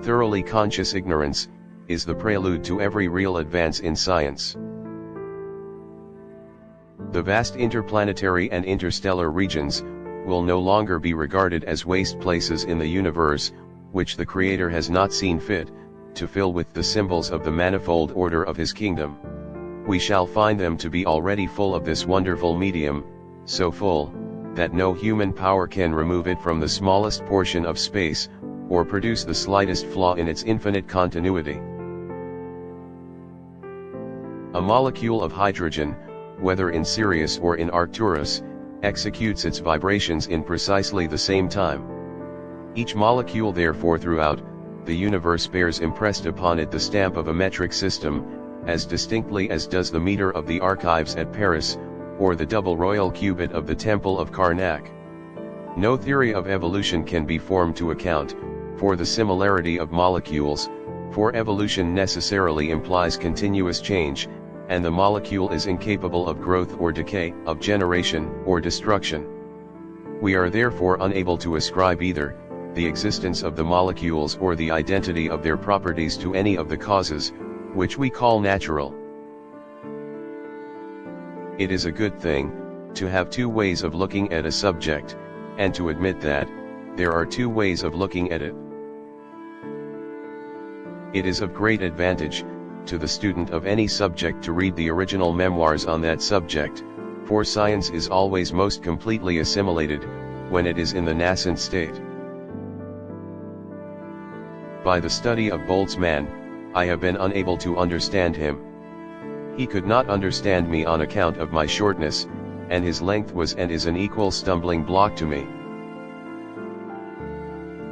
thoroughly conscious ignorance, is the prelude to every real advance in science. The vast interplanetary and interstellar regions will no longer be regarded as waste places in the universe, which the Creator has not seen fit to fill with the symbols of the manifold order of His kingdom. We shall find them to be already full of this wonderful medium, so full that no human power can remove it from the smallest portion of space, or produce the slightest flaw in its infinite continuity. A molecule of hydrogen, whether in Sirius or in Arcturus, executes its vibrations in precisely the same time. Each molecule therefore throughout the universe bears impressed upon it the stamp of a metric system, as distinctly as does the meter of the archives at Paris, or the double royal cubit of the Temple of Karnak. No theory of evolution can be formed to account for the similarity of molecules, for evolution necessarily implies continuous change, and the molecule is incapable of growth or decay, of generation or destruction. We are therefore unable to ascribe either the existence of the molecules or the identity of their properties to any of the causes, which we call natural. It is a good thing to have two ways of looking at a subject, and to admit that there are two ways of looking at it. It is of great advantage to the student of any subject to read the original memoirs on that subject, for science is always most completely assimilated when it is in the nascent state. By the study of Boltzmann, I have been unable to understand him. He could not understand me on account of my shortness, and his length was and is an equal stumbling block to me.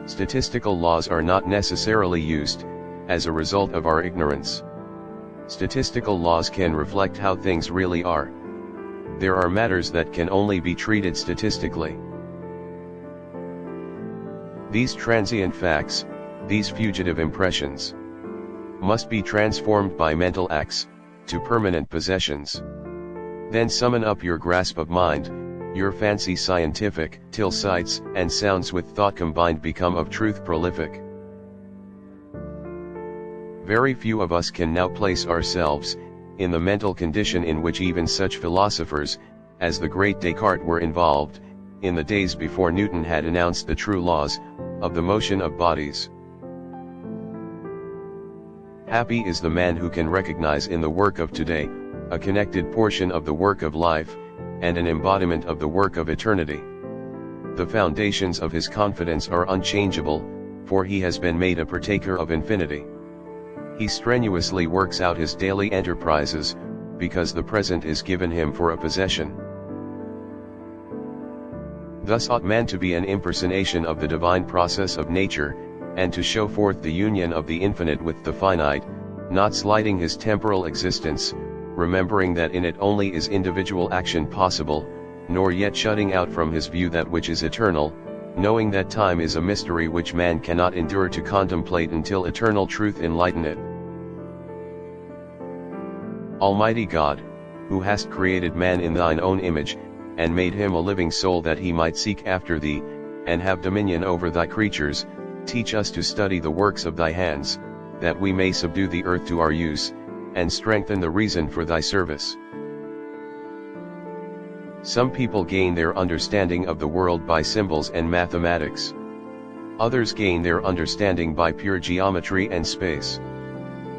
Statistical laws are not necessarily used as a result of our ignorance. Statistical laws can reflect how things really are. There are matters that can only be treated statistically. These transient facts, these fugitive impressions, must be transformed by mental acts to permanent possessions. Then summon up your grasp of mind, your fancy scientific, till sights and sounds with thought combined become of truth prolific. Very few of us can now place ourselves in the mental condition in which even such philosophers as the great Descartes were involved, in the days before Newton had announced the true laws of the motion of bodies. Happy is the man who can recognize in the work of today a connected portion of the work of life, and an embodiment of the work of eternity. The foundations of his confidence are unchangeable, for he has been made a partaker of infinity. He strenuously works out his daily enterprises, because the present is given him for a possession. Thus ought man to be an impersonation of the divine process of nature, and to show forth the union of the infinite with the finite, not slighting his temporal existence, remembering that in it only is individual action possible, nor yet shutting out from his view that which is eternal, knowing that time is a mystery which man cannot endure to contemplate until eternal truth enlighten it. Almighty God, who hast created man in thine own image, and made him a living soul that he might seek after thee, and have dominion over thy creatures, teach us to study the works of thy hands, that we may subdue the earth to our use, and strengthen the reason for thy service. Some people gain their understanding of the world by symbols and mathematics. Others gain their understanding by pure geometry and space.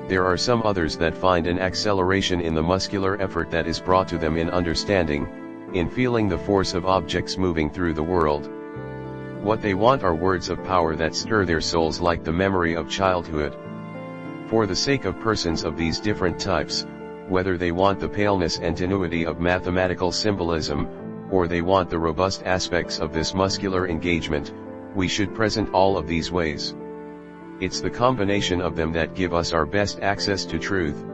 There are some others that find an acceleration in the muscular effort that is brought to them in understanding, in feeling the force of objects moving through the world. What they want are words of power that stir their souls like the memory of childhood. For the sake of persons of these different types, whether they want the paleness and tenuity of mathematical symbolism, or they want the robust aspects of this muscular engagement, we should present all of these ways. It's the combination of them that give us our best access to truth.